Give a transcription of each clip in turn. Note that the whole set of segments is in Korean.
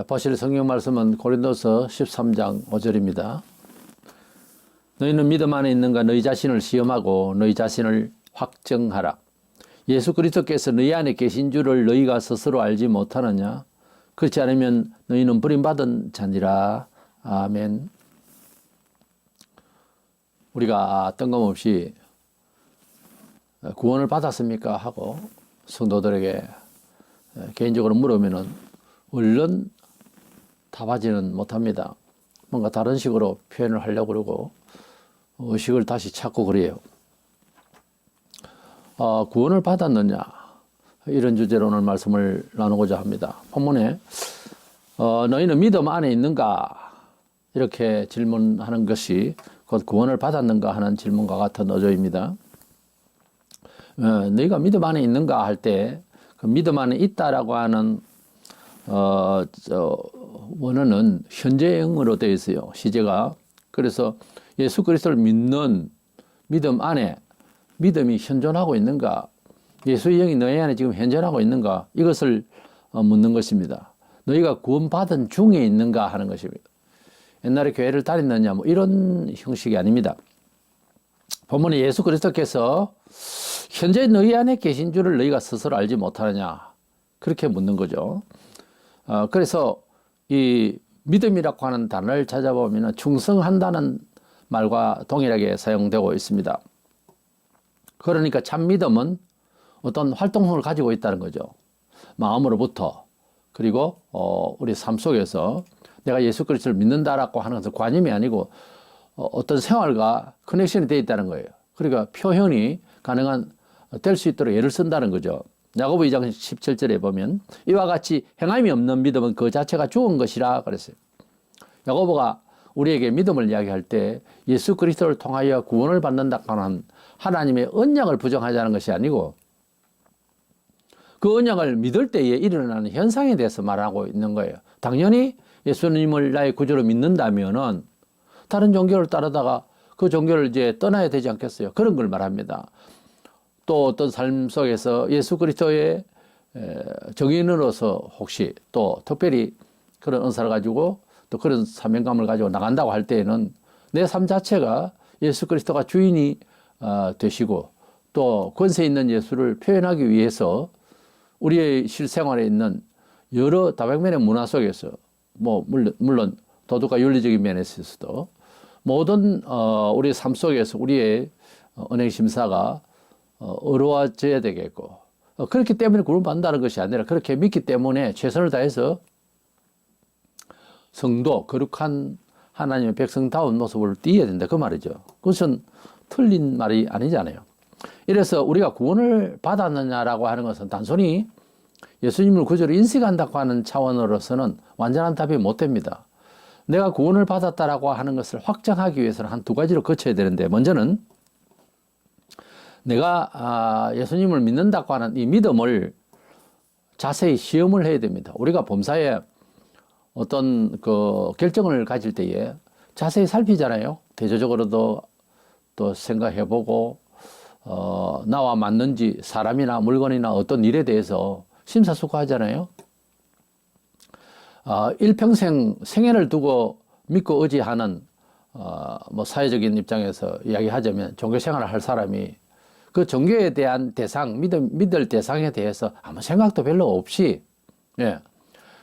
보실 성경 말씀은 고린도서 13장 5절입니다. 너희는 믿음 안에 있는가 너희 자신을 시험하고 너희 자신을 확정하라. 예수 그리스도께서 너희 안에 계신 줄을 너희가 스스로 알지 못하느냐? 그렇지 않으면 너희는 버림받은 자니라. 아멘. 우리가 뜬금없이 구원을 받았습니까? 하고 성도들에게 개인적으로 물으면은 얼른 답하지는 못합니다. 뭔가 다른 식으로 표현을 하려고 그러고 의식을 다시 찾고 그래요. 구원을 받았느냐? 이런 주제로 오늘 말씀을 나누고자 합니다. 본문에 너희는 믿음 안에 있는가? 이렇게 질문하는 것이 곧 구원을 받았는가 하는 질문과 같은 어조입니다. 너희가 믿음 안에 있는가 할 때 그 믿음 안에 있다라고 하는 원어는 현재형으로 되어 있어요. 시제가. 그래서 예수 그리스도를 믿는 믿음 안에 믿음이 현존하고 있는가? 예수의 영이 너희 안에 지금 현존하고 있는가? 이것을 묻는 것입니다. 너희가 구원받은 중에 있는가 하는 것입니다. 옛날에 교회를 다녔느냐 뭐 이런 형식이 아닙니다. 본문에 예수 그리스도께서 현재 너희 안에 계신 줄을 너희가 스스로 알지 못하느냐? 그렇게 묻는 거죠. 그래서 이 믿음이라고 하는 단어를 찾아보면 충성한다는 말과 동일하게 사용되고 있습니다. 그러니까 참 믿음은 어떤 활동성을 가지고 있다는 거죠. 마음으로부터 그리고 우리 삶 속에서 내가 예수 그리스도를 믿는다라고 하는 것은 관념이 아니고 어떤 생활과 커넥션이 되어 있다는 거예요. 그러니까 표현이 가능한 될 수 있도록 예를 쓴다는 거죠. 야고보 2장 17절에 보면 이와 같이 행함이 없는 믿음은 그 자체가 죽은 것이라 그랬어요. 야고보가 우리에게 믿음을 이야기할 때 예수 그리스도를 통하여 구원을 받는다고 하는 하나님의 언약을 부정하자는 것이 아니고 그 언약을 믿을 때에 일어나는 현상에 대해서 말하고 있는 거예요. 당연히 예수님을 나의 구주로 믿는다면은 다른 종교를 따르다가 그 종교를 이제 떠나야 되지 않겠어요? 그런 걸 말합니다. 또 어떤 삶 속에서 예수 그리스도의 정인으로서 혹시 또 특별히 그런 은사를 가지고 또 그런 사명감을 가지고 나간다고 할 때에는 내 삶 자체가 예수 그리스도가 주인이 되시고 또 권세 있는 예수를 표현하기 위해서 우리의 실생활에 있는 여러 다방면의 문화 속에서 뭐 물론 도덕과 윤리적인 면에서 있어도 모든 우리의 삶 속에서 우리의 은행 심사가 어려워져야 되겠고 그렇기 때문에 구원받는다는 것이 아니라 그렇게 믿기 때문에 최선을 다해서 성도 거룩한 하나님의 백성다운 모습을 띠어야 된다 그 말이죠. 그것은 틀린 말이 아니잖아요. 이래서 우리가 구원을 받았느냐라고 하는 것은 단순히 예수님을 구주로 인식한다고 하는 차원으로서는 완전한 답이 못 됩니다. 내가 구원을 받았다라고 하는 것을 확정하기 위해서는 한 두 가지로 거쳐야 되는데 먼저는 내가 예수님을 믿는다고 하는 이 믿음을 자세히 시험을 해야 됩니다. 우리가 범사에 어떤 그 결정을 가질 때에 자세히 살피잖아요. 대조적으로도 또 생각해보고 나와 맞는지 사람이나 물건이나 어떤 일에 대해서 심사숙고하잖아요. 일평생 생애를 두고 믿고 의지하는 뭐 사회적인 입장에서 이야기하자면 종교 생활을 할 사람이 그 종교에 대한 대상, 믿을 대상에 대해서 아무 생각도 별로 없이, 예.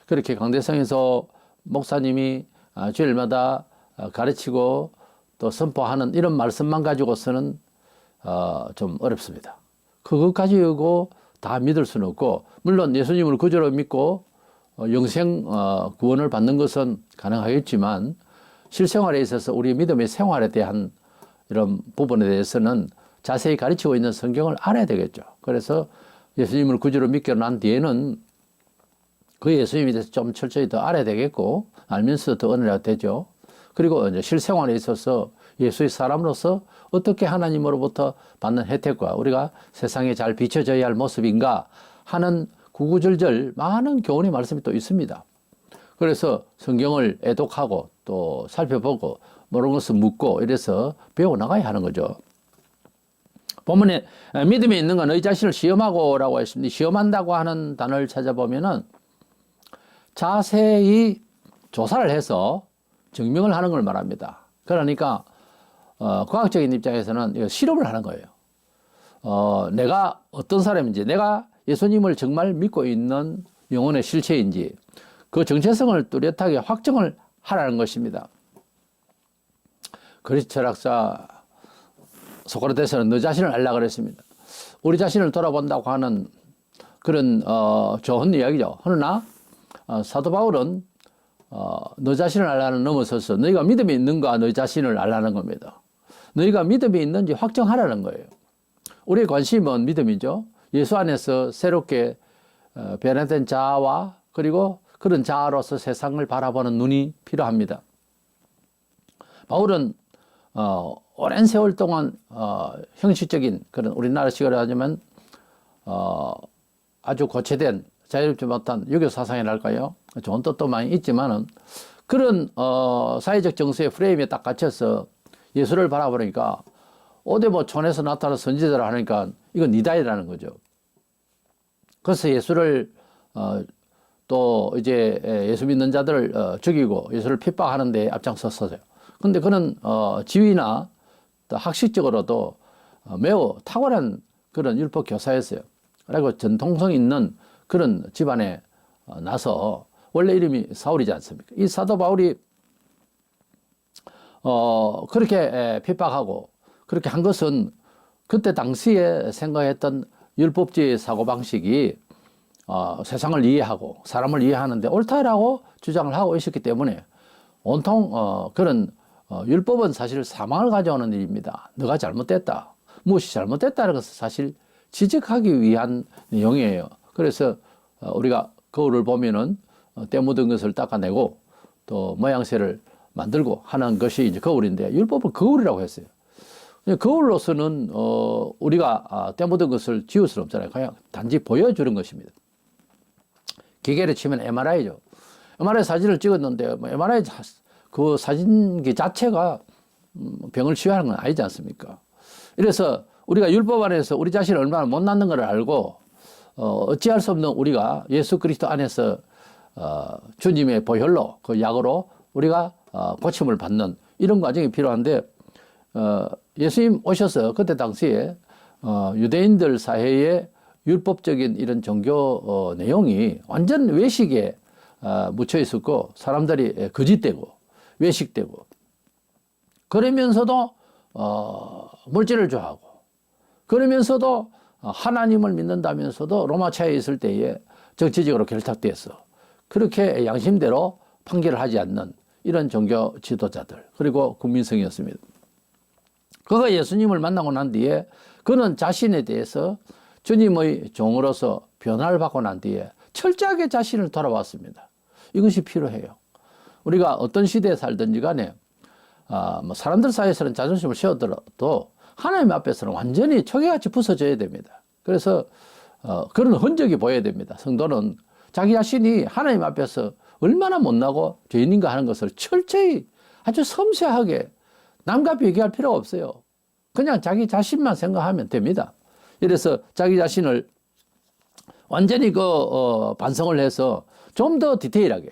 그렇게 강대성에서 목사님이 주일마다 가르치고 또 선포하는 이런 말씀만 가지고서는 좀 어렵습니다. 그것 가지고 다 믿을 수는 없고, 물론 예수님을 구주로 믿고 영생 구원을 받는 것은 가능하겠지만, 실생활에 있어서 우리 믿음의 생활에 대한 이런 부분에 대해서는 자세히 가르치고 있는 성경을 알아야 되겠죠. 그래서 예수님을 구주로 믿고 난 뒤에는 그 예수님에 대해서 좀 철저히 더 알아야 되겠고 알면서 더 은혜가 되죠. 그리고 이제 실생활에 있어서 예수의 사람으로서 어떻게 하나님으로부터 받는 혜택과 우리가 세상에 잘 비춰져야 할 모습인가 하는 구구절절 많은 교훈의 말씀이 또 있습니다. 그래서 성경을 애독하고 또 살펴보고 모르는 것을 묻고 이래서 배워나가야 하는 거죠. 본문에 믿음에 있는 건 너희 자신을 시험하고 라고 했습니다. 시험한다고 하는 단어를 찾아보면은 자세히 조사를 해서 증명을 하는 걸 말합니다. 그러니까 과학적인 입장에서는 이거 실험을 하는 거예요. 내가 어떤 사람인지, 내가 예수님을 정말 믿고 있는 영혼의 실체인지 그 정체성을 뚜렷하게 확정을 하라는 것입니다. 그리스 철학자 소크라테스는 너 자신을 알라 그랬습니다. 우리 자신을 돌아본다고 하는 그런 좋은 이야기죠. 그러나 사도 바울은 너 자신을 알라는 넘어서서 너희가 믿음이 있는가 너희 자신을 알라는 겁니다. 너희가 믿음이 있는지 확정하라는 거예요. 우리의 관심은 믿음이죠. 예수 안에서 새롭게 변화된 자아와 그리고 그런 자아로서 세상을 바라보는 눈이 필요합니다. 바울은 오랜 세월 동안 형식적인 그런 우리나라식으로 하자면 아주 고체된 자유롭지 못한 유교 사상이랄까요? 좋은 뜻도 많이 있지만은 그런 사회적 정서의 프레임에 딱 갇혀서 예수를 바라보니까 어디 뭐 촌에서 나타난 선지자를 하니까 이건 니다이라는 거죠. 그래서 예수를 또 이제 예수 믿는 자들을 죽이고 예수를 핍박하는 데 앞장섰어요. 근데 그는 지위나 또 학식적으로도 매우 탁월한 그런 율법 교사였어요. 그리고 전통성 있는 그런 집안에 나서 원래 이름이 사울이지 않습니까? 이 사도 바울이 그렇게 핍박하고 그렇게 한 것은 그때 당시에 생각했던 율법주의 사고방식이 세상을 이해하고 사람을 이해하는데 옳다라고 주장을 하고 있었기 때문에 온통 그런 율법은 사실 사망을 가져오는 일입니다. 너가 잘못됐다. 무엇이 잘못됐다는 것을 사실 지적하기 위한 내용이에요. 그래서 우리가 거울을 보면은 때 묻은 것을 닦아내고 또 모양새를 만들고 하는 것이 이제 거울인데 율법을 거울이라고 했어요. 거울로서는 우리가 때 묻은 것을 지울 수는 없잖아요. 그냥 단지 보여주는 것입니다. 기계로 치면 MRI죠. MRI 사진을 찍었는데 MRI 그 사진기 자체가 병을 치유하는 건 아니지 않습니까? 이래서 우리가 율법 안에서 우리 자신을 얼마나 못났는 걸 알고 어찌할 수 없는 우리가 예수 그리스도 안에서 주님의 보혈로 그 약으로 우리가 고침을 받는 이런 과정이 필요한데 예수님 오셔서 그때 당시에 유대인들 사회에 율법적인 이런 종교 내용이 완전 외식에 묻혀 있었고 사람들이 거짓되고 외식되고 그러면서도 물질을 좋아하고 그러면서도 하나님을 믿는다면서도 로마차에 있을 때에 정치적으로 결탁돼서 그렇게 양심대로 판결을 하지 않는 이런 종교 지도자들 그리고 국민성이었습니다. 그가 예수님을 만나고 난 뒤에 그는 자신에 대해서 주님의 종으로서 변화를 받고 난 뒤에 철저하게 자신을 돌아봤습니다. 이것이 필요해요. 우리가 어떤 시대에 살든지 간에 뭐 사람들 사이에서는 자존심을 세우더라도 하나님 앞에서는 완전히 초계같이 부서져야 됩니다. 그래서 그런 흔적이 보여야 됩니다. 성도는 자기 자신이 하나님 앞에서 얼마나 못나고 죄인인가 하는 것을 철저히 아주 섬세하게 남과 비교할 필요가 없어요. 그냥 자기 자신만 생각하면 됩니다. 이래서 자기 자신을 완전히 반성을 해서 좀 더 디테일하게,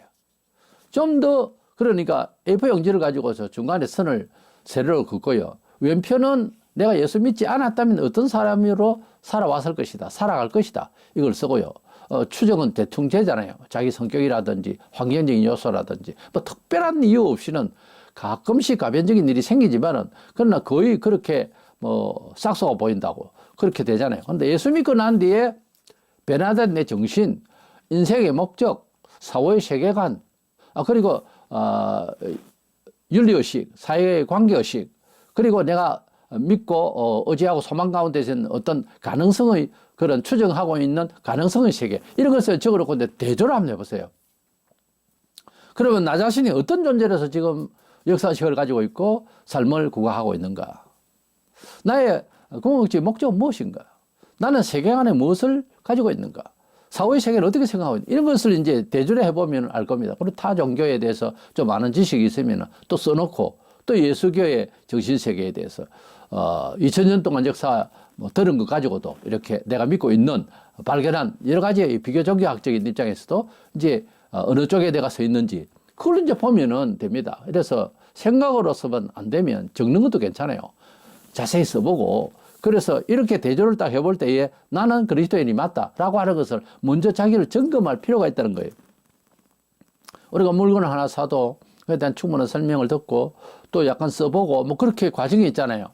좀 더 그러니까 A4 용지를 가지고서 중간에 선을 세로로 긋고요. 왼편은 내가 예수 믿지 않았다면 어떤 사람으로 살아왔을 것이다. 살아갈 것이다. 이걸 쓰고요. 추정은 대충 되잖아요. 자기 성격이라든지 환경적인 요소라든지 뭐 특별한 이유 없이는 가끔씩 가변적인 일이 생기지만은 그러나 거의 그렇게 뭐 싹수가 보인다고 그렇게 되잖아요. 근데 예수 믿고 난 뒤에 변화된 내 정신, 인생의 목적, 사회의 세계관, 그리고 윤리의식, 사회의 관계의식, 그리고 내가 믿고 의지하고 소망 가운데서는 어떤 가능성의 그런 추정하고 있는 가능성의 세계 이런 것을 적어놓고 대조를 한번 해보세요. 그러면 나 자신이 어떤 존재로서 지금 역사식을 가지고 있고 삶을 구가하고 있는가? 나의 궁극적 목적은 무엇인가? 나는 세계관에 무엇을 가지고 있는가? 사회 세계를 어떻게 생각하고 있는가? 이런 것을 이제 대조를 해보면 알 겁니다. 그리고 타 종교에 대해서 좀 아는 지식이 있으면 또 써놓고 또 예수교의 정신세계에 대해서 2000년 동안 역사 뭐 들은 것 가지고도 이렇게 내가 믿고 있는 발견한 여러 가지의 비교 종교학적인 입장에서도 이제 어느 쪽에 내가 서 있는지 그걸 이제 보면은 됩니다. 그래서 생각으로서만 안 되면 적는 것도 괜찮아요. 자세히 써보고 그래서 이렇게 대조를 딱 해볼 때에 나는 그리스도인이 맞다라고 하는 것을 먼저 자기를 점검할 필요가 있다는 거예요. 우리가 물건을 하나 사도 그에 대한 충분한 설명을 듣고 또 약간 써보고 뭐 그렇게 과정이 있잖아요.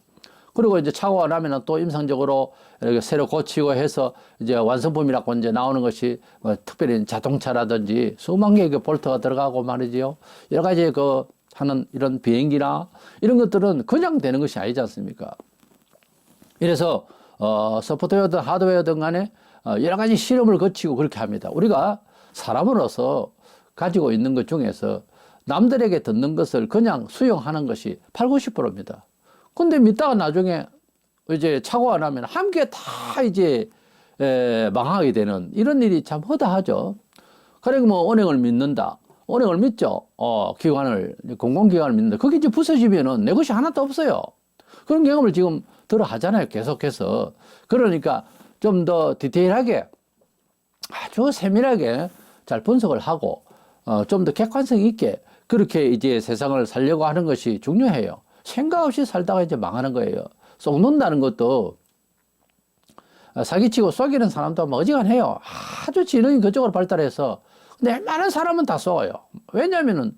그리고 이제 차고가 나면은 또 임상적으로 이렇게 새로 고치고 해서 이제 완성품이라고 이제 나오는 것이 뭐 특별히 자동차라든지 수만 개의 그 볼트가 들어가고 말이지요. 여러 가지 그 하는 이런 비행기나 이런 것들은 그냥 되는 것이 아니지 않습니까? 이래서 소프트웨어든 하드웨어든 간에 여러 가지 실험을 거치고 그렇게 합니다. 우리가 사람으로서 가지고 있는 것 중에서 남들에게 듣는 것을 그냥 수용하는 것이 8, 90%입니다. 근데 믿다가 나중에 이제 착오가 나면 함께 다 이제 망하게 되는 이런 일이 참 허다하죠. 그리고 뭐 은행을 믿는다. 은행을 믿죠. 기관을, 공공기관을 믿는다. 그게 이제 부서지면은 내 것이 하나도 없어요. 그런 경험을 지금 들어 하잖아요. 계속해서. 그러니까 좀 더 디테일하게 아주 세밀하게 잘 분석을 하고 좀 더 객관성 있게 그렇게 이제 세상을 살려고 하는 것이 중요해요. 생각 없이 살다가 이제 망하는 거예요. 속는다는 것도 사기치고 속이는 사람도 뭐 어지간해요. 아주 지능이 그쪽으로 발달해서 근데 많은 사람은 다 속아요. 왜냐하면은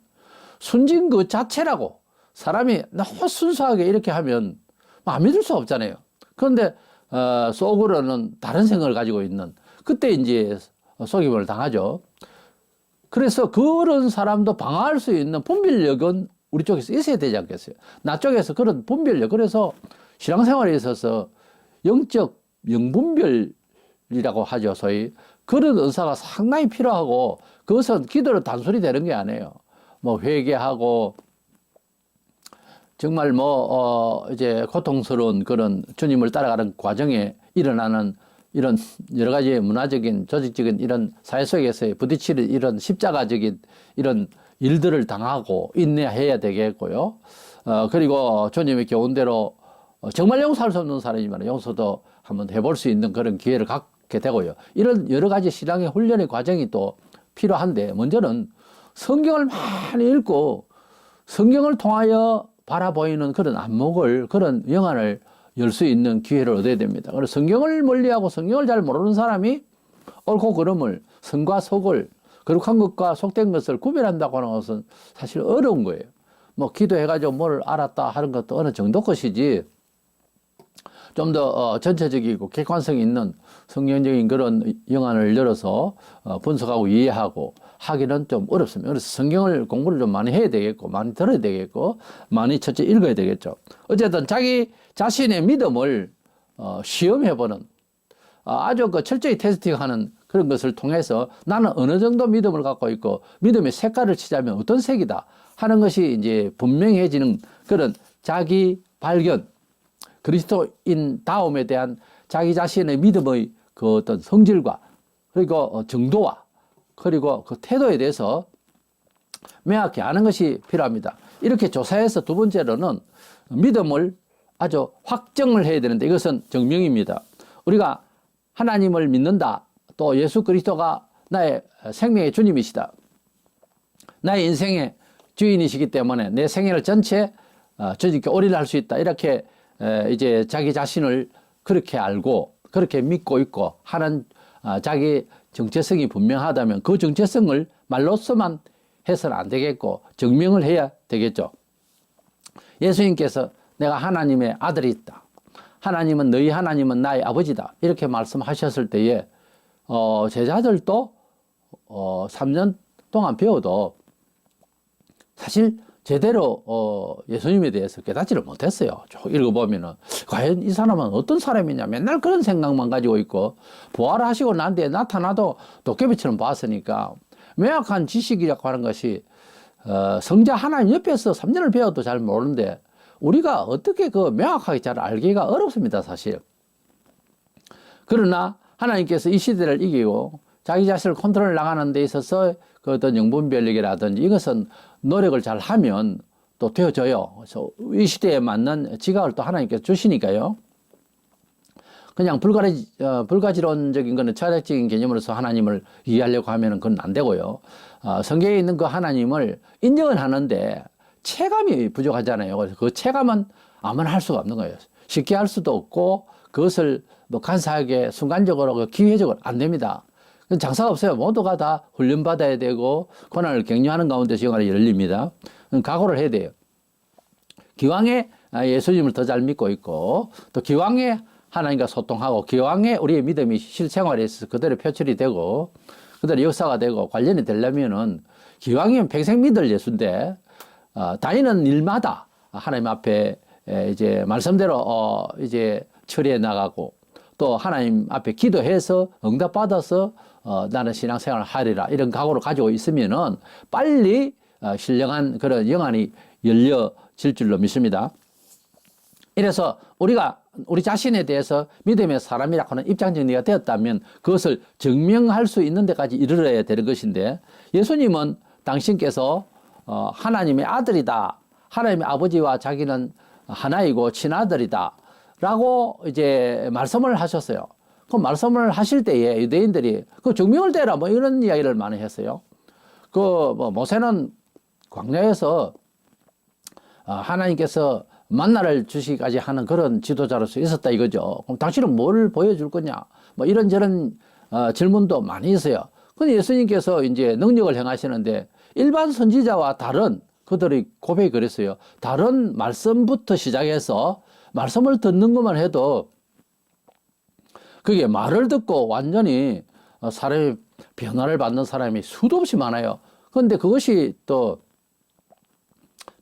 순진 그 자체라고 사람이 너무 순수하게 이렇게 하면 안 믿을 수 없잖아요. 그런데 속으로는 다른 생각을 가지고 있는 그때 이제 속임을 당하죠. 그래서 그런 사람도 방어할 수 있는 분별력은 우리 쪽에서 있어야 되지 않겠어요? 나 쪽에서 그런 분별력. 그래서 신앙생활에 있어서 영적 영분별이라고 하죠. 소위 그런 은사가 상당히 필요하고 그것은 기도로 단순히 되는 게 아니에요. 뭐 회개하고 정말 뭐 이제 고통스러운 그런 주님을 따라가는 과정에 일어나는 이런 여러 가지 문화적인 조직적인 이런 사회 속에서의 부딪히는 이런 십자가적인 이런 일들을 당하고 인내해야 되겠고요. 그리고 주님의 교훈대로 정말 용서할 수 없는 사람이지만 용서도 한번 해볼 수 있는 그런 기회를 갖게 되고요. 이런 여러 가지 신앙의 훈련의 과정이 또 필요한데 먼저는 성경을 많이 읽고 성경을 통하여 바라보이는 그런 안목을 그런 영안을 열 수 있는 기회를 얻어야 됩니다. 그래서 성경을 멀리하고 성경을 잘 모르는 사람이 옳고 그름을 성과 속을 거룩한 것과 속된 것을 구별한다고 하는 것은 사실 어려운 거예요. 뭐 기도해가지고 뭘 알았다 하는 것도 어느 정도 것이지 좀 더 전체적이고 객관성 있는 성경적인 그런 영안을 열어서 분석하고 이해하고 하기는 좀 어렵습니다. 그래서 성경을 공부를 좀 많이 해야 되겠고 많이 들어야 되겠고 많이 첫째 읽어야 되겠죠. 어쨌든 자기 자신의 믿음을 시험해보는 아주 그 철저히 테스팅하는 그런 것을 통해서 나는 어느 정도 믿음을 갖고 있고 믿음의 색깔을 치자면 어떤 색이다 하는 것이 이제 분명해지는 그런 자기 발견, 그리스도인 다움에 대한 자기 자신의 믿음의 그 어떤 성질과 그리고 정도와 그리고 그 태도에 대해서 명확히 아는 것이 필요합니다. 이렇게 조사해서 두 번째로는 믿음을 아주 확정을 해야 되는데 이것은 정명입니다. 우리가 하나님을 믿는다. 또 예수 그리스도가 나의 생명의 주님이시다. 나의 인생의 주인이시기 때문에 내 생애를 전체 주님께 올인할 수 있다. 이렇게 이제 자기 자신을 그렇게 알고 그렇게 믿고 있고 하는 자기 정체성이 분명하다면 그 정체성을 말로서만 해서는 안 되겠고 증명을 해야 되겠죠. 예수님께서 내가 하나님의 아들이 있다. 하나님은 너희 하나님은 나의 아버지다. 이렇게 말씀하셨을 때에 제자들도 3년 동안 배워도 사실 제대로 예수님에 대해서 깨닫지를 못했어요. 쭉 읽어보면은 과연 이 사람은 어떤 사람이냐 맨날 그런 생각만 가지고 있고 부활하시고 난 뒤에 나타나도 도깨비처럼 봤으니까 명확한 지식이라고 하는 것이 성자 하나님 옆에서 3년을 배워도 잘 모르는데 우리가 어떻게 그 명확하게 잘 알기가 어렵습니다. 사실. 그러나 하나님께서 이 시대를 이기고 자기 자신을 컨트롤 나가는 데 있어서 그 어떤 영분별력이라든지 이것은 노력을 잘 하면 또 되어져요. 그래서 이 시대에 맞는 지각을 또 하나님께서 주시니까요. 그냥 불가지론적인 거는 철학적인 개념으로서 하나님을 이해하려고 하면은 그건 안 되고요. 성경에 있는 그 하나님을 인정은 하는데 체감이 부족하잖아요. 그래서 그 체감은 아무나 할 수가 없는 거예요. 쉽게 할 수도 없고 그것을 뭐 간사하게 순간적으로 기회적으로 안 됩니다. 장사가 없어요. 모두가 다 훈련받아야 되고 고난을 격려하는 가운데서 영화가 열립니다. 각오를 해야 돼요. 기왕에 예수님을 더 잘 믿고 있고 또 기왕에 하나님과 소통하고 기왕에 우리의 믿음이 실생활에 있어서 그대로 표출이 되고 그대로 역사가 되고 관련이 되려면은 기왕이면 평생 믿을 예수인데 다니는 일마다 하나님 앞에 이제 말씀대로 이제 처리해 나가고 또 하나님 앞에 기도해서 응답받아서 나는 신앙생활을 하리라 이런 각오를 가지고 있으면은 빨리 신령한 그런 영안이 열려질 줄로 믿습니다. 이래서 우리가 우리 자신에 대해서 믿음의 사람이라고 하는 입장 정리가 되었다면 그것을 증명할 수 있는 데까지 이르러야 되는 것인데 예수님은 당신께서 하나님의 아들이다. 하나님의 아버지와 자기는 하나이고 친아들이다. 라고 이제 말씀을 하셨어요. 그 말씀을 하실 때에 유대인들이 그 증명을 대라 뭐 이런 이야기를 많이 했어요. 뭐 모세는 광야에서 하나님께서 만나를 주시기까지 하는 그런 지도자로서 있었다 이거죠. 그럼 당신은 뭘 보여줄 거냐? 뭐 이런저런 질문도 많이 있어요. 근데 예수님께서 이제 능력을 행하시는데 일반 선지자와 다른 그들의 고백이 그랬어요. 다른 말씀부터 시작해서 말씀을 듣는 것만 해도 그게 말을 듣고 완전히 사람이 변화를 받는 사람이 수도 없이 많아요. 그런데 그것이 또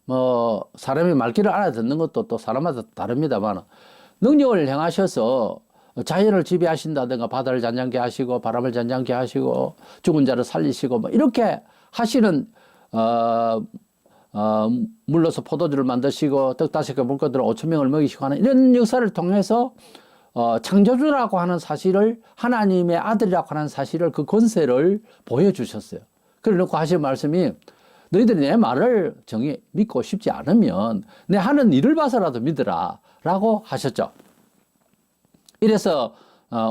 뭐 사람이 말귀를 알아듣는 것도 또 사람마다 다릅니다만 능력을 행하셔서 자연을 지배하신다든가 바다를 잔잔케 하시고 바람을 잔잔케 하시고 죽은 자를 살리시고 뭐 이렇게 하시는 물로서 포도주를 만드시고 떡 5개 물고기들 5천 명을 먹이시고 하는 이런 역사를 통해서 창조주라고 하는 사실을 하나님의 아들이라고 하는 사실을 그 권세를 보여주셨어요. 그래 놓고 하신 말씀이 너희들이 내 말을 정히 믿고 싶지 않으면 내 하는 일을 봐서라도 믿으라 라고 하셨죠. 이래서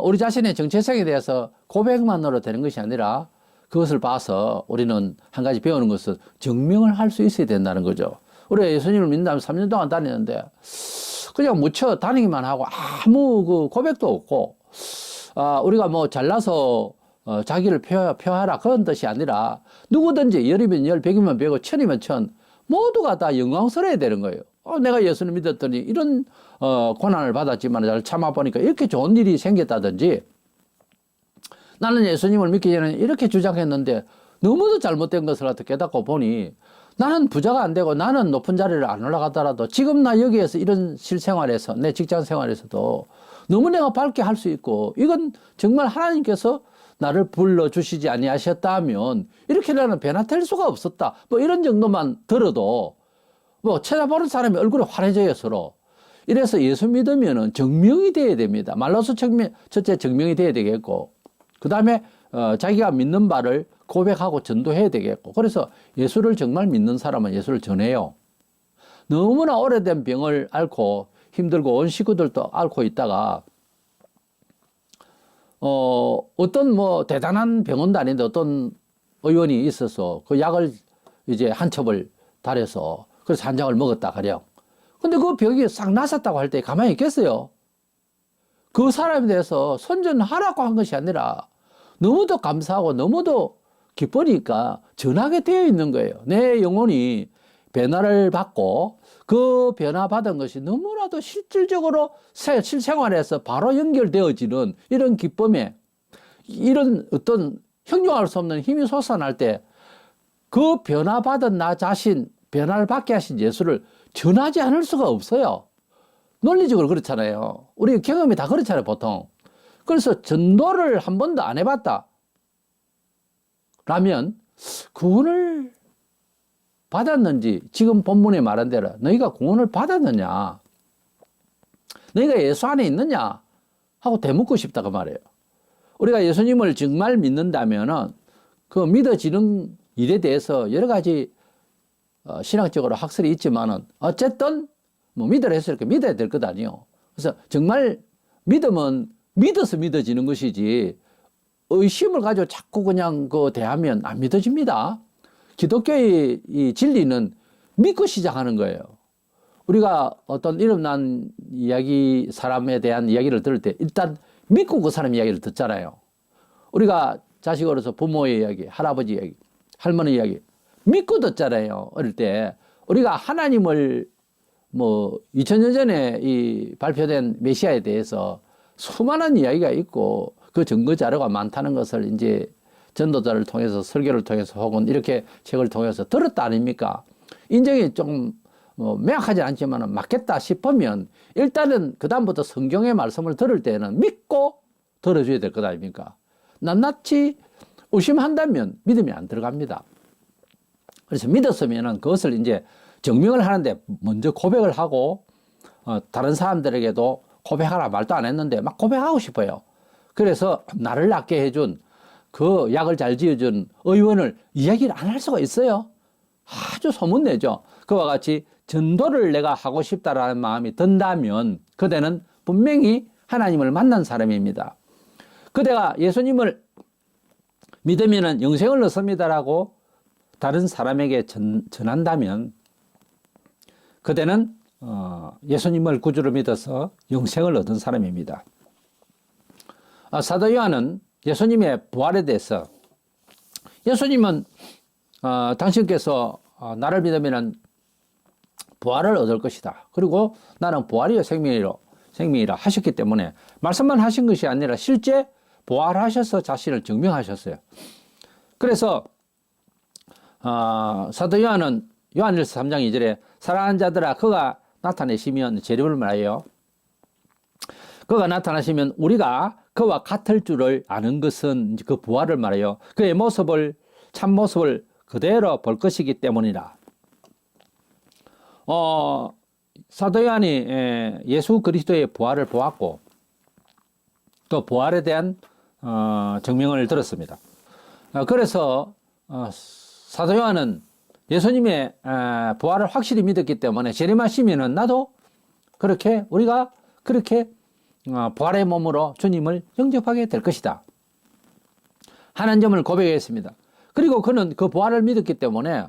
우리 자신의 정체성에 대해서 고백만으로 되는 것이 아니라 그것을 봐서 우리는 한 가지 배우는 것은 증명을 할 수 있어야 된다는 거죠. 우리가 예수님을 믿는다면 3년 동안 다니는데 그냥 묻혀 다니기만 하고 아무 그 고백도 없고 우리가 뭐 잘나서 자기를 표하라 그런 뜻이 아니라 누구든지 열이면 열, 백이면 백고 천이면 천 모두가 다 영광스러워야 되는 거예요. 내가 예수를 믿었더니 이런 고난을 받았지만 잘 참아보니까 이렇게 좋은 일이 생겼다든지 나는 예수님을 믿기 전에 이렇게 주장했는데 너무도 잘못된 것을 갖다 깨닫고 보니 나는 부자가 안 되고 나는 높은 자리를 안 올라가더라도 지금 나 여기에서 이런 실생활에서 내 직장 생활에서도 너무 내가 밝게 할 수 있고 이건 정말 하나님께서 나를 불러주시지 아니하셨다면 이렇게 나는 변화될 수가 없었다. 뭐 이런 정도만 들어도 뭐 찾아보는 사람이 얼굴이 환해져요 서로. 이래서 예수 믿으면은 증명이 돼야 됩니다. 말로서 첫째 증명이 돼야 되겠고 그 다음에 자기가 믿는 바를 고백하고 전도해야 되겠고 그래서 예수를 정말 믿는 사람은 예수를 전해요. 너무나 오래된 병을 앓고 힘들고 온 식구들도 앓고 있다가 어떤 뭐 대단한 병원도 아닌데 어떤 의원이 있어서 그 약을 이제 한 첩을 달여서 그래서 한 장을 먹었다 가령. 근데 그 병이 싹 나섰다고 할 때 가만히 있겠어요? 그 사람에 대해서 선전하라고 한 것이 아니라 너무도 감사하고 너무도 기쁘니까 전하게 되어 있는 거예요. 내 영혼이 변화를 받고 그 변화받은 것이 너무나도 실질적으로 실생활에서 바로 연결되어지는 이런 기쁨에 이런 어떤 형용할 수 없는 힘이 솟아날 때 그 변화받은 나 자신, 변화를 받게 하신 예수를 전하지 않을 수가 없어요. 논리적으로 그렇잖아요. 우리 경험이 다 그렇잖아요, 보통. 그래서 전도를 한 번도 안 해봤다. 라면 구원을 받았는지 지금 본문에 말한 대로 너희가 구원을 받았느냐 너희가 예수 안에 있느냐 하고 되묻고 싶다 그 말이에요. 우리가 예수님을 정말 믿는다면은 그 믿어지는 일에 대해서 여러 가지 신학적으로 학설이 있지만은 어쨌든 뭐 믿으라 했으니까 믿어야 될 것 아니에요. 그래서 정말 믿음은 믿어서 믿어지는 것이지 의심을 가지고 자꾸 그냥 대하면 안 믿어집니다. 기독교의 이 진리는 믿고 시작하는 거예요. 우리가 어떤 이름난 이야기, 사람에 대한 이야기를 들을 때 일단 믿고 그 사람 이야기를 듣잖아요. 우리가 자식으로서 부모의 이야기, 할아버지 이야기, 할머니 이야기 믿고 듣잖아요. 어릴 때 우리가 하나님을 2000년 전에 이 발표된 메시아에 대해서 수많은 이야기가 있고 그 증거 자료가 많다는 것을 이제 전도자를 통해서 설교를 통해서 혹은 이렇게 책을 통해서 들었다 아닙니까? 인정이 좀 명확하지 않지만 맞겠다 싶으면 일단은 그다음부터 성경의 말씀을 들을 때는 믿고 들어줘야 될 것 아닙니까? 낱낱이 의심한다면 믿음이 안 들어갑니다. 그래서 믿었으면은 그것을 이제 증명을 하는데 먼저 고백을 하고 다른 사람들에게도 고백하라 말도 안 했는데 막 고백하고 싶어요. 그래서 나를 낫게 해준 그 약을 잘 지어준 의원을 이야기를 안 할 수가 있어요. 아주 소문내죠. 그와 같이 전도를 내가 하고 싶다라는 마음이 든다면 그대는 분명히 하나님을 만난 사람입니다. 그대가 예수님을 믿으면 영생을 얻습니다라고 다른 사람에게 전한다면 그대는 예수님을 구주로 믿어서 영생을 얻은 사람입니다. 사도 요한은 예수님의 부활에 대해서 예수님은 당신께서 나를 믿으면 부활을 얻을 것이다. 그리고 나는 부활이요 생명이라 하셨기 때문에 말씀만 하신 것이 아니라 실제 부활하셔서 자신을 증명하셨어요. 그래서 사도 요한은 요한일서 3장 2절에 사랑하는 자들아 그가 나타내시면 재림을 말하여 그가 나타나시면 우리가 그와 같을 줄을 아는 것은 그 부활을 말하여 그의 모습을 참모습을 그대로 볼 것이기 때문이라. 사도 요한이 예수 그리스도의 부활을 보았고 또 부활에 대한 증명을 들었습니다. 그래서 사도 요한은 예수님의 부활을 확실히 믿었기 때문에 재림하시면은 나도 그렇게 우리가 그렇게 부활의 몸으로 주님을 영접하게 될 것이다 하는 점을 고백했습니다. 그리고 그는 그 부활을 믿었기 때문에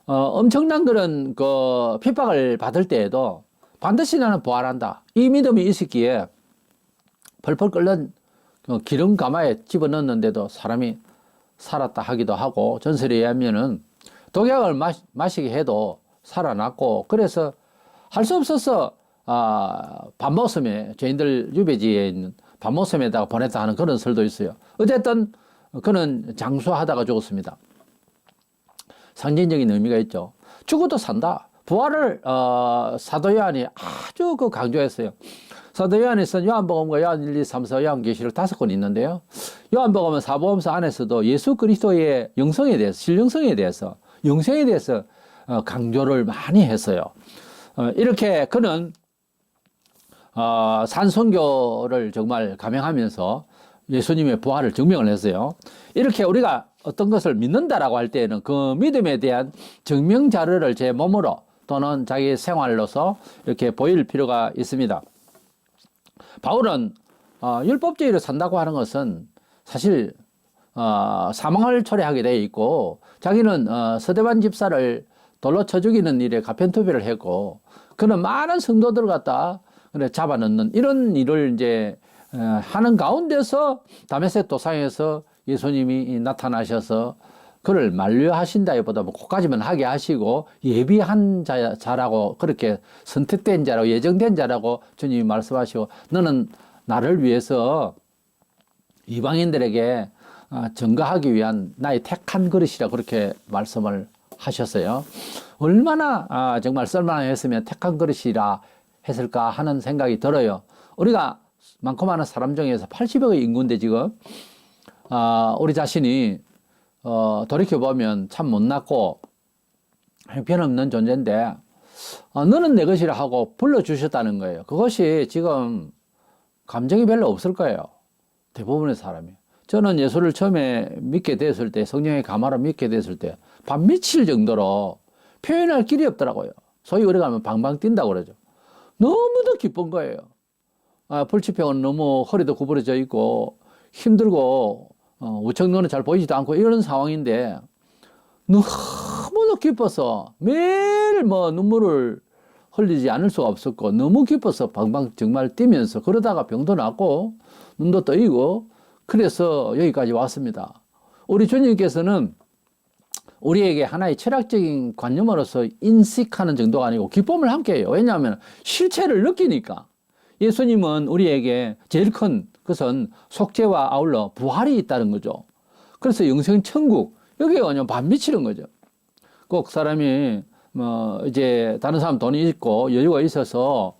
엄청난 그런 그 핍박을 받을 때에도 반드시 나는 부활한다 이 믿음이 있었기에 펄펄 끓는 기름 가마에 집어넣었는데도 사람이 살았다 하기도 하고 전설에 의하면은 독약을 마시게 해도 살아났고 그래서 할 수 없어서 밤모섬에 죄인들 유배지에 있는 밤모섬에다가 보냈다 하는 그런 설도 있어요. 어쨌든 그는 장수하다가 죽었습니다. 상징적인 의미가 있죠. 죽어도 산다. 부활을 사도 요한이 아주 강조했어요. 사도 요한에서 요한복음과 요한 1, 2, 3, 4, 요한계시록 5권 있는데요. 요한복음은 사복음서 안에서도 예수 그리스도의 영성에 대해서 신령성에 대해서 영생에 대해서 강조를 많이 했어요. 이렇게 그는 산선교를 정말 감행하면서 예수님의 부활을 증명을 했어요. 이렇게 우리가 어떤 것을 믿는다라고 할 때에는 그 믿음에 대한 증명 자료를 제 몸으로 또는 자기 생활로서 이렇게 보일 필요가 있습니다. 바울은 율법주의로 산다고 하는 것은 사실 사망을 초래하게 되어 있고 자기는 서대반 집사를 돌로 쳐 죽이는 일에 가편투비를 했고 그는 많은 성도들을 갖다 잡아넣는 이런 일을 이제 하는 가운데서 다메섹 도상에서 예수님이 나타나셔서 그를 만류하신다기보다 그까지만 하게 하시고 예비한 자라고 그렇게 선택된 자라고 예정된 자라고 주님이 말씀하시고 너는 나를 위해서 이방인들에게 증거하기 위한 나의 택한 그릇이라 그렇게 말씀을 하셨어요. 얼마나 정말 쓸만했으면 택한 그릇이라 했을까 하는 생각이 들어요. 우리가 많고 많은 사람 중에서 80억의 인구인데 지금 우리 자신이 돌이켜보면 참 못났고 형편없는 존재인데 너는 내 것이라 하고 불러주셨다는 거예요. 그것이 지금 감정이 별로 없을 거예요. 대부분의 사람이. 저는 예수를 처음에 믿게 됐을 때 성령의 감화로 믿게 됐을 때 밤 미칠 정도로 표현할 길이 없더라고요. 소위 우리가 하면 방방 뛴다고 그러죠. 너무도 기쁜 거예요. 불치병은 너무 허리도 구부러져 있고 힘들고 우측 눈은 잘 보이지도 않고 이런 상황인데 너무도 기뻐서 매일 뭐 눈물을 흘리지 않을 수가 없었고 너무 기뻐서 방방 정말 뛰면서 그러다가 병도 났고 눈도 떠이고 그래서 여기까지 왔습니다. 우리 주님께서는 우리에게 하나의 철학적인 관념으로서 인식하는 정도가 아니고 기쁨을 함께 해요. 왜냐하면 실체를 느끼니까. 예수님은 우리에게 제일 큰 것은 속죄와 아울러 부활이 있다는 거죠. 그래서 영생 천국, 여기에 그냥 반미치는 거죠. 꼭 사람이 뭐 이제 다른 사람 돈이 있고 여유가 있어서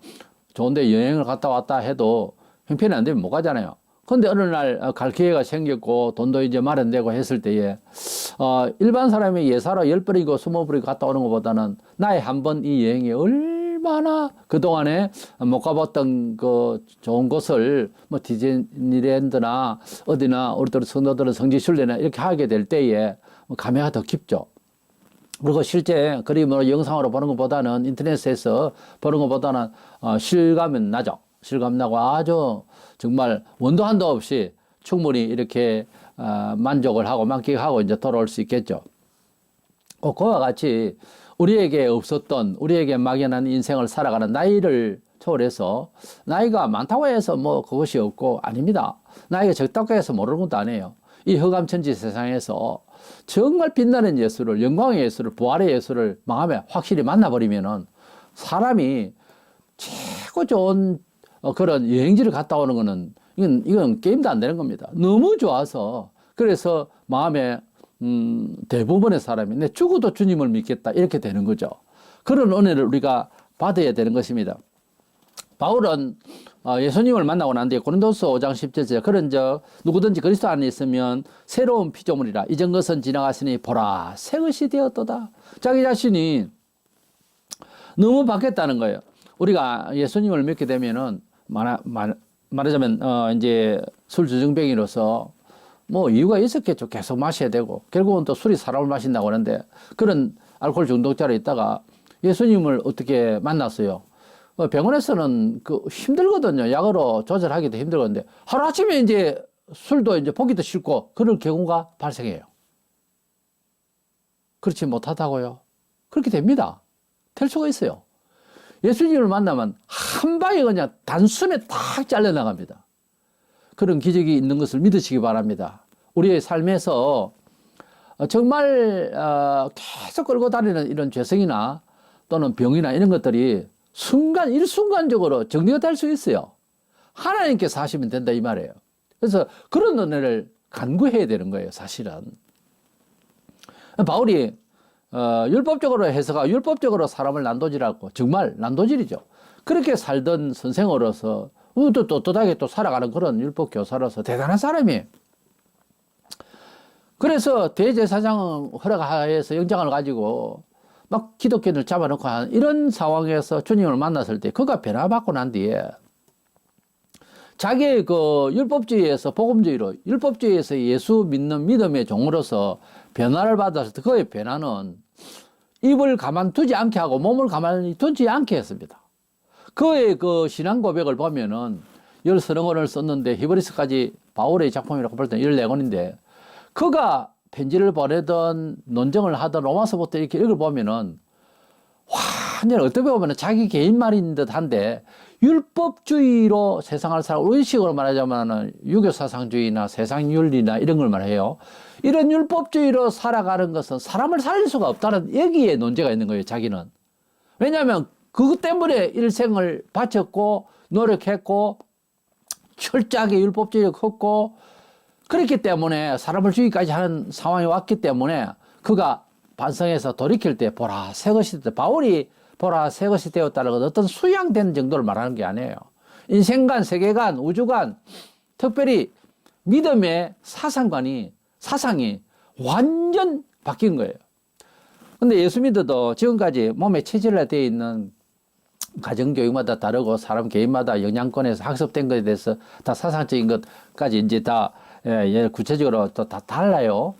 좋은데 여행을 갔다 왔다 해도 형편이 안 되면 못 가잖아요. 근데 어느 날 갈 기회가 생겼고 돈도 이제 마련되고 했을 때에 일반 사람이 예사로 10번이고 20번이고 갔다 오는 것보다는 나의 한 번 이 여행이 얼마나 그동안에 못 가봤던 그 좋은 곳을 뭐 디즈니랜드나 어디나 우리들 성도들은 성지순례나 이렇게 하게 될 때에 감회가 더 깊죠. 그리고 실제 그림으로 영상으로 보는 것보다는 인터넷에서 보는 것보다는 실감은 나죠. 실감 나고 아주 정말 원도 한도 없이 충분히 이렇게 만족을 하고 만끽하고 이제 돌아올 수 있겠죠. 그와 같이 우리에게 없었던 우리에게 막연한 인생을 살아가는 나이를 초월해서 나이가 많다고 해서 뭐 그것이 없고 아닙니다. 나이가 적다고 해서 모르는 것도 아니에요. 이 허감천지 세상에서 정말 빛나는 예수를 영광의 예수를 부활의 예수를 마음에 확실히 만나버리면은 사람이 최고 좋은 그런 여행지를 갔다 오는 거는 이건 게임도 안 되는 겁니다. 너무 좋아서 그래서 마음에 대부분의 사람이 내 죽어도 주님을 믿겠다 이렇게 되는 거죠. 그런 은혜를 우리가 받아야 되는 것입니다. 바울은 예수님을 만나고 난 뒤에 고린도서 5장 10절에 그런 적 누구든지 그리스도 안에 있으면 새로운 피조물이라 이전 것은 지나갔으니 보라 새 것이 되었도다. 자기 자신이 너무 바뀌었다는 거예요. 우리가 예수님을 믿게 되면은 말하자면 이제 술 주정뱅이로서 뭐 이유가 있었겠죠. 계속 마셔야 되고 결국은 또 술이 사람을 마신다고 하는데 그런 알코올 중독자로 있다가 예수님을 어떻게 만났어요? 병원에서는 그 힘들거든요. 약으로 조절하기도 힘들건데 하루아침에 이제 술도 이제 보기도 싫고 그럴 경우가 발생해요. 그렇지 못하다고요? 그렇게 됩니다. 될 수가 있어요. 예수님을 만나면 한 방에 그냥 단숨에 딱 잘려나갑니다. 그런 기적이 있는 것을 믿으시기 바랍니다. 우리의 삶에서 정말 계속 끌고 다니는 이런 죄성이나 또는 병이나 이런 것들이 일순간적으로 정리가 될 수 있어요. 하나님께서 하시면 된다 이 말이에요. 그래서 그런 은혜를 간구해야 되는 거예요, 사실은. 바울이 율법적으로 해서가 율법적으로 사람을 난도질하고 정말 난도질이죠. 그렇게 살던 선생으로서 또 떳떳하게 또 살아가는 그런 율법 교사로서 대단한 사람이에요. 그래서 대제사장 허락하에서 영장을 가지고 막 기독교인을 잡아놓고 하는 이런 상황에서 주님을 만났을 때 그가 변화받고 난 뒤에 자기의 그 율법주의에서 복음주의로 율법주의에서 예수 믿는 믿음의 종으로서 변화를 받았을 때 그의 변화는 입을 가만두지 않게 하고 몸을 가만히 두지 않게 했습니다. 그의 그 신앙 고백을 보면은 13권을 썼는데 히브리서까지 바울의 작품이라고 볼 때는 14권인데 그가 편지를 보내던 논정을 하던 로마서부터 이렇게 읽어보면은 완전 어떻게 보면 자기 개인 말인 듯 한데 율법주의로 세상을 살아 우리 식으로 말하자면 유교사상주의나 세상윤리나 이런 걸 말해요. 이런 율법주의로 살아가는 것은 사람을 살릴 수가 없다는 여기에 논제가 있는 거예요. 자기는. 왜냐하면 그것 때문에 일생을 바쳤고 노력했고 철저하게 율법주의를 컸고 그렇기 때문에 사람을 죽이기까지 하는 상황이 왔기 때문에 그가 반성해서 돌이킬 때 보라 새 것이 되었다. 바울이 보라 새 것이 되었다는 건 어떤 수양된 정도를 말하는 게 아니에요. 인생관, 세계관, 우주관, 특별히 믿음의 사상이 완전 바뀐 거예요. 근데 예수 믿어도 지금까지 몸에 체질화되어 있는 가정교육마다 다르고 사람 개인마다 영향권에서 학습된 것에 대해서 다 사상적인 것까지 이제 다 구체적으로 또 다 달라요.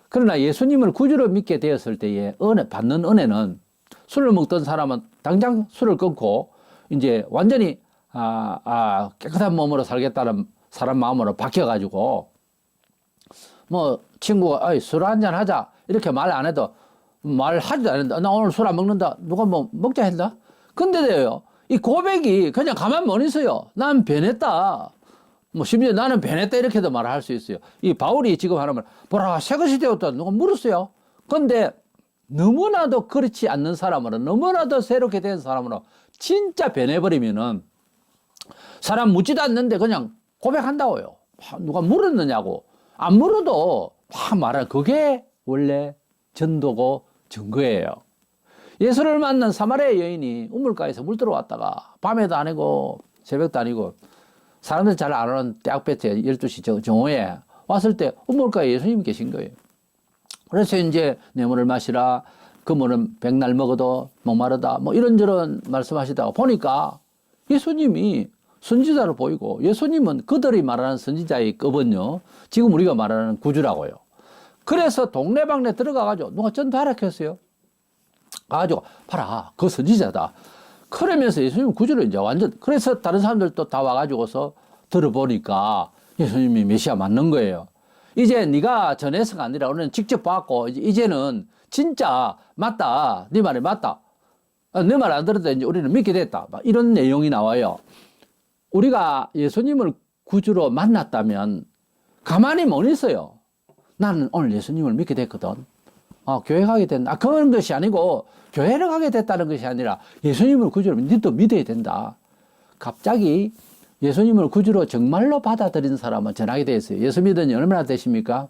그러나 예수님을 구주로 믿게 되었을 때에 받는 은혜는 술을 먹던 사람은 당장 술을 끊고 이제 완전히 깨끗한 몸으로 살겠다는 사람 마음으로 바뀌어가지고, 뭐, 친구가, 술 한잔 하자. 이렇게 말 안 해도, 말하지도 않는다. 나 오늘 술 안 먹는다. 누가 뭐, 먹자 했나? 근데도요, 이 고백이 그냥 가만 못 있어요. 난 변했다. 뭐, 심지어 나는 변했다. 이렇게도 말할 수 있어요. 이 바울이 지금 하는 말, 보라, 새것이 되었다. 누가 물었어요. 근데, 너무나도 그렇지 않는 사람으로, 너무나도 새롭게 된 사람으로, 진짜 변해버리면은, 사람 묻지도 않는데 그냥 고백한다고요. 누가 물었느냐고. 안 물어도 막 말할, 그게 원래 전도고 증거예요. 예수를 만난 사마리아 여인이 우물가에서 물 들어왔다가 밤에도 아니고 새벽도 아니고 사람들 잘 안 오는 대학볕에 12시 정오에 왔을 때 우물가에 예수님이 계신 거예요. 그래서 이제 내 물을 마시라. 그 물은 백날 먹어도 목마르다. 뭐 이런저런 말씀하시다가 보니까 예수님이 선지자로 보이고, 예수님은 그들이 말하는 선지자의 급은요, 지금 우리가 말하는 구주라고요. 그래서 동네방네 들어가가지고 누가 전도하라 했어요. 가가지고 봐라, 그 선지자다. 그러면서 예수님 구주를 이제 완전, 그래서 다른 사람들도 다 와가지고서 들어보니까 예수님이 메시아 맞는 거예요. 이제 네가 전해서가 아니라 우리는 직접 봤고, 이제는 진짜 맞다. 네 말이 맞다. 네 말 안 들어도 이제 우리는 믿게 됐다. 막 이런 내용이 나와요. 우리가 예수님을 구주로 만났다면 가만히 못 있어요. 나는 오늘 예수님을 믿게 됐거든. 교회 가게 된다. 그런 것이 아니고 교회를 가게 됐다는 것이 아니라 예수님을 구주로 니도 믿어야 된다. 갑자기 예수님을 구주로 정말로 받아들인 사람은 전하게 되어 있어요. 예수 믿은 지 얼마나 되십니까?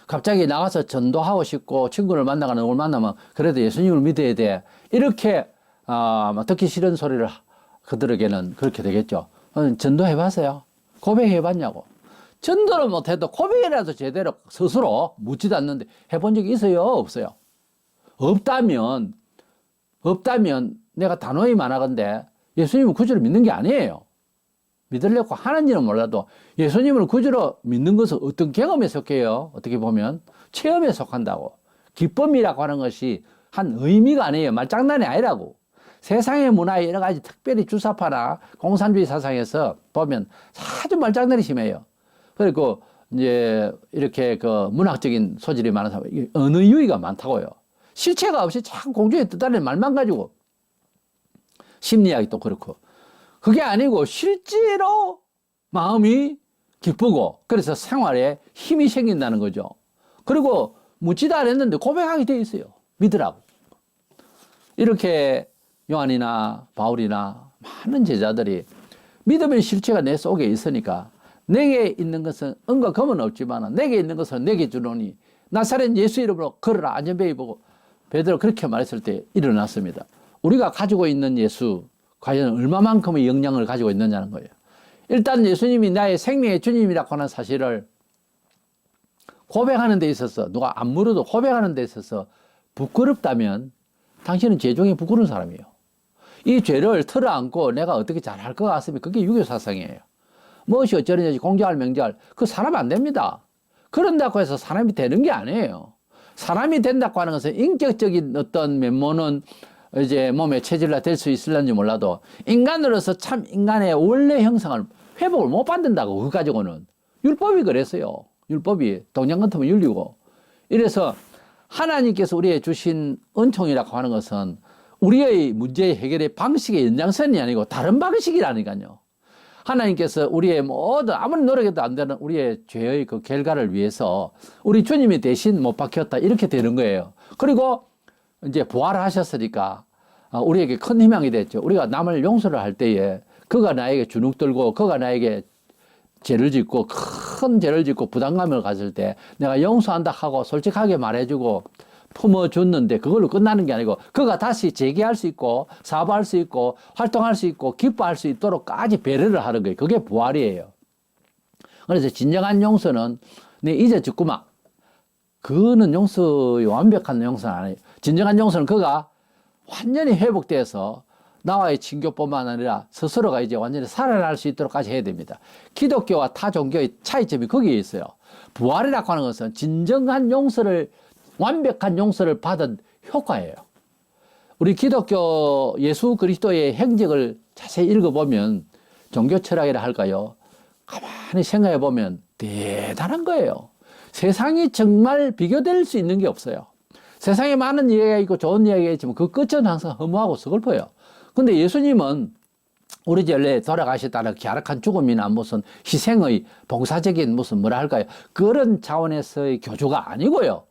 갑자기 나가서 전도하고 싶고 친구를 만나거나 누굴 만나면 그래도 예수님을 믿어야 돼. 이렇게 듣기 싫은 소리를 그들에게는 그렇게 되겠죠. 전도해봤어요? 고백해봤냐고. 전도를 못해도 고백이라도 제대로 스스로 묻지도 않는데 해본 적이 있어요? 없어요? 없다면 내가 단호히 말하건대 예수님을 구주로 믿는 게 아니에요. 믿으려고 하는지는 몰라도 예수님을 구주로 믿는 것은 어떤 경험에 속해요? 어떻게 보면 체험에 속한다고. 기쁨이라고 하는 것이 한 의미가 아니에요. 말장난이 아니라고. 세상의 문화에 여러 가지 특별히 주사파나 공산주의 사상에서 보면 아주 말장난이 심해요. 그리고 이제 이렇게 그 문학적인 소질이 많은 사람, 언어 유희가 많다고요. 실체가 없이 자꾸 공중에 뜨다는 말만 가지고 심리학이 또 그렇고 그게 아니고 실제로 마음이 기쁘고 그래서 생활에 힘이 생긴다는 거죠. 그리고 묻지도 않았는데 고백하게 돼 있어요. 믿으라고. 이렇게 요한이나 바울이나 많은 제자들이 믿음의 실체가 내 속에 있으니까 내게 있는 것은 은과 금은 없지만 내게 있는 것은 내게 주노니 나사렛 예수 이름으로 걸어라. 안전벨 보고 베드로 그렇게 말했을 때 일어났습니다. 우리가 가지고 있는 예수 과연 얼마만큼의 영향을 가지고 있느냐는 거예요. 일단 예수님이 나의 생명의 주님이라고 하는 사실을 고백하는 데 있어서 누가 안 물어도 고백하는 데 있어서 부끄럽다면 당신은 죄 중에 부끄러운 사람이에요. 이 죄를 털어안고 내가 어떻게 잘할 것 같으면 그게 유교사상이에요. 무엇이 어쩌느냐 공경할 명절 그 사람 안 됩니다. 그런다고 해서 사람이 되는 게 아니에요. 사람이 된다고 하는 것은 인격적인 어떤 면모는 이제 몸에 체질화 될 수 있을런지 몰라도 인간으로서 참 인간의 원래 형상을 회복을 못 받는다고 그거 가지고는 율법이 그랬어요. 율법이 동양 같으면 윤리고 이래서 하나님께서 우리에게 주신 은총이라고 하는 것은 우리의 문제 해결의 방식의 연장선이 아니고 다른 방식이라니까요. 하나님께서 우리의 모든 아무리 노력해도 안 되는 우리의 죄의 그 결과를 위해서 우리 주님이 대신 못 박혔다 이렇게 되는 거예요. 그리고 이제 부활을 하셨으니까 우리에게 큰 희망이 됐죠. 우리가 남을 용서를 할 때에 그가 나에게 주눅 들고 그가 나에게 죄를 짓고 큰 죄를 짓고 부담감을 가질 때 내가 용서한다 하고 솔직하게 말해주고 품어줬는데 그걸로 끝나는 게 아니고 그가 다시 재기할 수 있고 사과할 수 있고 활동할 수 있고 기뻐할 수 있도록까지 배려를 하는 거예요. 그게 부활이에요. 그래서 진정한 용서는 내 이제 죽구만. 그거는 용서의 완벽한 용서는 아니에요. 진정한 용서는 그가 완전히 회복돼서 나와의 친교뿐만 아니라 스스로가 이제 완전히 살아날 수 있도록까지 해야 됩니다. 기독교와 타 종교의 차이점이 거기에 있어요. 부활이라고 하는 것은 진정한 용서를 완벽한 용서를 받은 효과예요. 우리 기독교 예수 그리스도의 행적을 자세히 읽어보면 종교 철학이라 할까요? 가만히 생각해 보면 대단한 거예요. 세상이 정말 비교될 수 있는 게 없어요. 세상에 많은 이야기가 있고 좋은 이야기가 있지만 그 끝은 항상 허무하고 서글퍼요. 근데 예수님은 우리 전에 돌아가셨다는 갸륵한 죽음이나 무슨 희생의 봉사적인 무슨 뭐라 할까요? 그런 차원에서의 교주가 아니고요.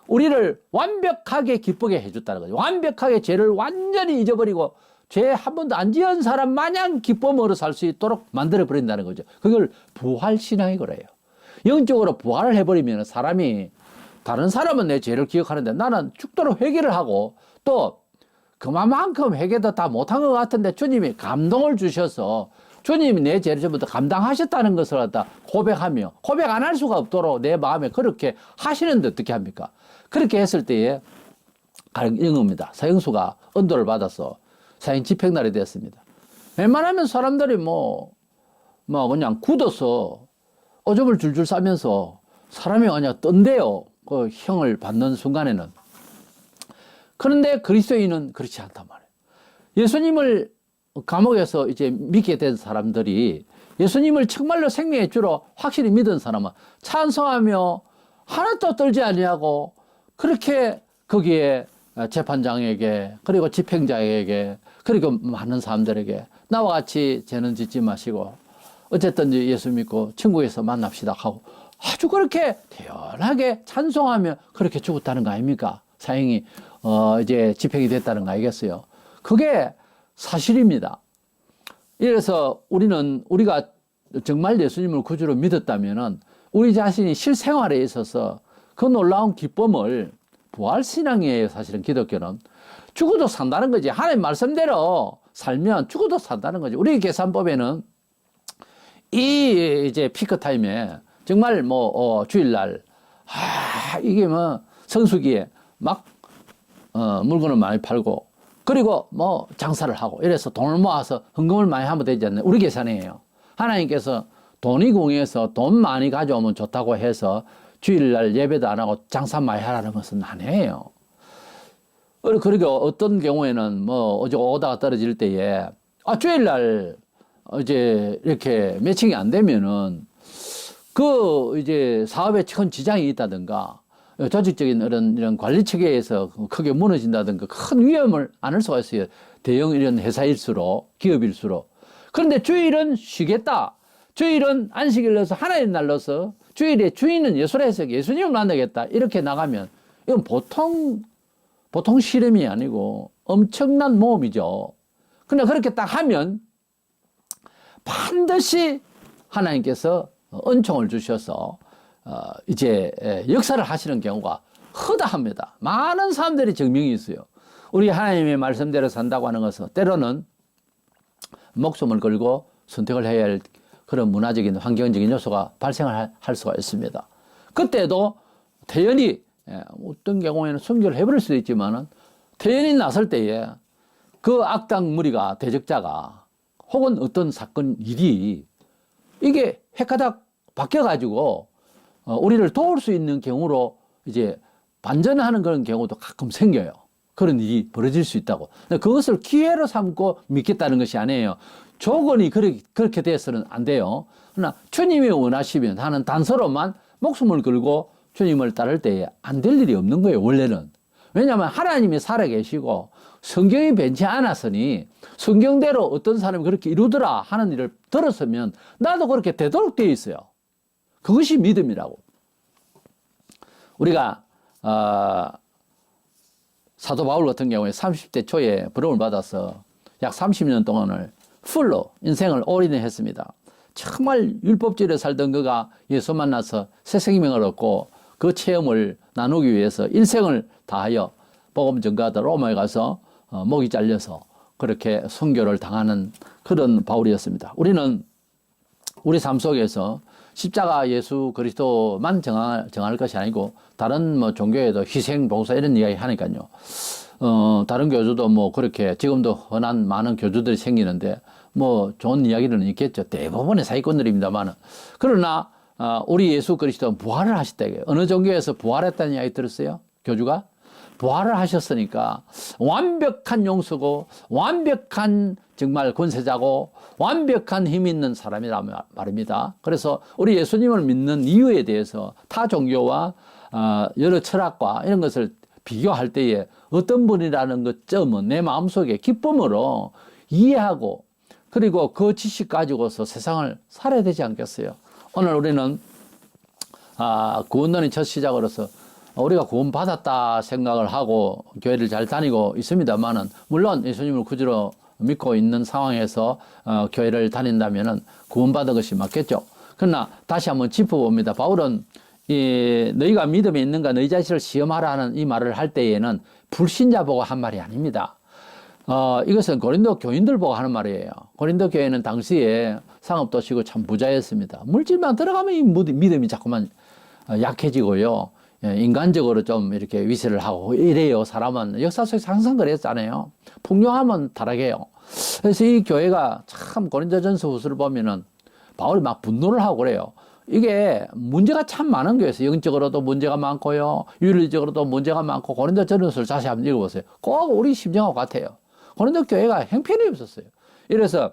우리를 완벽하게 기쁘게 해줬다는 거죠. 완벽하게 죄를 완전히 잊어버리고 죄 한 번도 안 지은 사람 마냥 기쁨으로 살 수 있도록 만들어버린다는 거죠. 그걸 부활신앙이 그래요. 영적으로 부활을 해버리면 사람이, 다른 사람은 내 죄를 기억하는데 나는 죽도록 회개를 하고 또 그만큼 회개도 다 못한 것 같은데 주님이 감동을 주셔서 주님이 내 죄를 전부 다 감당하셨다는 것을 갖다 고백하며, 고백 안 할 수가 없도록 내 마음에 그렇게 하시는데 어떻게 합니까? 그렇게 했을 때에 이런 겁니다. 사형수가 언도를 받아서 사형 집행날이 됐습니다. 웬만하면 사람들이 그냥 굳어서 오줌을 줄줄 싸면서 사람이 그냥 떤대요. 그 형을 받는 순간에는. 그런데 그리스도인은 그렇지 않단 말이에요. 예수님을 감옥에서 이제 믿게 된 사람들이, 예수님을 정말로 생명의 주로 확실히 믿은 사람은 찬송하며 하나도 떨지 아니하고 그렇게 거기에 재판장에게, 그리고 집행자에게, 그리고 많은 사람들에게 나와 같이 죄는 짓지 마시고 어쨌든 예수 믿고 천국에서 만납시다 하고 아주 그렇게 태연하게 찬송하며 그렇게 죽었다는 거 아닙니까? 사형이 이제 집행이 됐다는 거 아니겠어요? 그게 사실입니다. 이래서 우리가 정말 예수님을 구주로 믿었다면은 우리 자신이 실생활에 있어서 그 놀라운 기쁨을, 부활신앙이에요. 사실은 기독교는 죽어도 산다는 거지. 하나님 말씀대로 살면 죽어도 산다는 거지. 우리 계산법에는 이 이제 피크 타임에 정말 주일날 이게 성수기에 막 물건을 많이 팔고 그리고 장사를 하고 이래서 돈을 모아서 헌금을 많이 하면 되지 않나요? 우리 계산이에요. 하나님께서 돈이 궁해서 돈 많이 가져오면 좋다고 해서 주일날 예배도 안 하고 장사 많이 하라는 것은 아니에요. 그리고 어떤 경우에는 어제 오다가 떨어질 때에 주일날 이제 이렇게 매칭이 안 되면은 이제 사업에 큰 지장이 있다든가 조직적인 이런 관리 체계에서 크게 무너진다든가 큰 위험을 안을 수가 있어요. 대형 이런 회사일수록, 기업일수록. 그런데 주일은 쉬겠다. 주일은 안식일 넣어서 하나님 날로서 주일에 주인은 예수라 해서 예수님을 만나겠다. 이렇게 나가면 이건 보통 실험이 아니고 엄청난 모험이죠. 근데 그렇게 딱 하면 반드시 하나님께서 은총을 주셔서 이제 역사를 하시는 경우가 허다합니다. 많은 사람들이 증명이 있어요. 우리 하나님의 말씀대로 산다고 하는 것은 때로는 목숨을 걸고 선택을 해야 할 그런 문화적인 환경적인 요소가 발생을 할 수가 있습니다. 그때도 태연히 어떤 경우에는 순교를 해버릴 수도 있지만은 태연히 나설 때에 그 악당 무리가, 대적자가 혹은 어떤 사건 일이 이게 획가닥 바뀌어가지고 우리를 도울 수 있는 경우로 이제 반전하는 그런 경우도 가끔 생겨요. 그런 일이 벌어질 수 있다고. 그것을 기회로 삼고 믿겠다는 것이 아니에요. 조건이 그렇게 돼서는 안 돼요. 그러나 주님이 원하시면 하는 단서로만 목숨을 걸고 주님을 따를 때에 안 될 일이 없는 거예요, 원래는. 왜냐하면 하나님이 살아계시고 성경이 변치 않았으니 성경대로 어떤 사람이 그렇게 이루더라 하는 일을 들었으면 나도 그렇게 되도록 되어 있어요. 그것이 믿음이라고. 우리가 사도 바울 같은 경우에 30대 초에 부름을 받아서 약 30년 동안을 풀로 인생을 올인했습니다. 정말 율법주의로 살던 그가 예수 만나서 새 생명을 얻고 그 체험을 나누기 위해서 일생을 다하여 복음 전가하다 로마에 가서 목이 잘려서 그렇게 순교를 당하는 그런 바울이었습니다. 우리는 우리 삶 속에서 십자가 예수 그리스도만 정할 것이 아니고 다른 종교에도 희생, 봉사 이런 이야기 하니까요. 다른 교주도 그렇게 지금도 흔한 많은 교주들이 생기는데 좋은 이야기는 있겠죠. 대부분의 사기꾼들입니다만은. 그러나 우리 예수 그리스도는 부활을 하셨다. 어느 종교에서 부활했다는 이야기 들었어요? 교주가? 부활을 하셨으니까 완벽한 용서고 완벽한 정말 권세자고 완벽한 힘 있는 사람이란 말입니다. 그래서 우리 예수님을 믿는 이유에 대해서 타 종교와 여러 철학과 이런 것을 비교할 때에 어떤 분이라는 것 점은 내 마음속에 기쁨으로 이해하고 그리고 그 지식 가지고서 세상을 살아야 되지 않겠어요? 오늘 우리는 구원론의 첫 시작으로서 우리가 구원받았다 생각을 하고 교회를 잘 다니고 있습니다만은 물론 예수님을 구주로 믿고 있는 상황에서 교회를 다닌다면은 구원받은 것이 맞겠죠. 그러나 다시 한번 짚어봅니다. 바울은 너희가 믿음이 있는가 너희 자신을 시험하라 하는 이 말을 할 때에는 불신자 보고 한 말이 아닙니다. 이것은 고린도 교인들 보고 하는 말이에요. 고린도 교회는 당시에 상업도시고 참 부자였습니다. 물질만 들어가면 이 믿음이 자꾸만 약해지고요. 인간적으로 좀 이렇게 위세를 하고 이래요. 사람은 역사 속에서 항상 그랬잖아요. 풍요하면 타락해요. 그래서 이 교회가 참 고린도전서 후서를 보면은 바울이 막 분노를 하고 그래요. 이게 문제가 참 많은 교회에서 영적으로도 문제가 많고요. 윤리적으로도 문제가 많고 고린도전서를 다시 한번 읽어보세요. 꼭 우리 심정하고 같아요. 고린도 교회가 형편이 없었어요. 이래서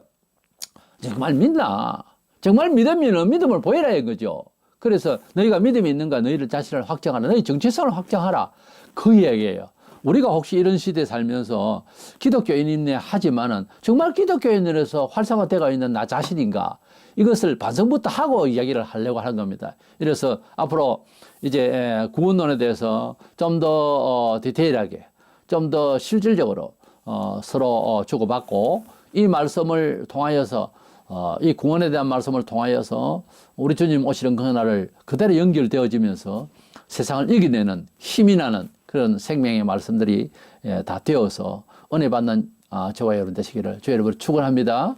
정말 믿나? 정말 믿으면 믿음을 보이라 이거죠. 그래서 너희가 믿음이 있는가 너희를 자신을 확정하라. 너희 정체성을 확정하라. 그 이야기예요. 우리가 혹시 이런 시대에 살면서 기독교인이네 하지만은 정말 기독교인으로서 활성화되어 있는 나 자신인가? 이것을 반성부터 하고 이야기를 하려고 하는 겁니다. 이래서 앞으로 이제 구원론에 대해서 좀 더 디테일하게, 좀 더 실질적으로 서로 주고받고 이 말씀을 통하여서 이 구원에 대한 말씀을 통하여서 우리 주님 오시는 그날을 그대로 연결되어지면서 세상을 이겨내는 힘이 나는 그런 생명의 말씀들이 다 되어서 은혜 받는 저와 여러분 되시기를 주의 이름으로 축원합니다.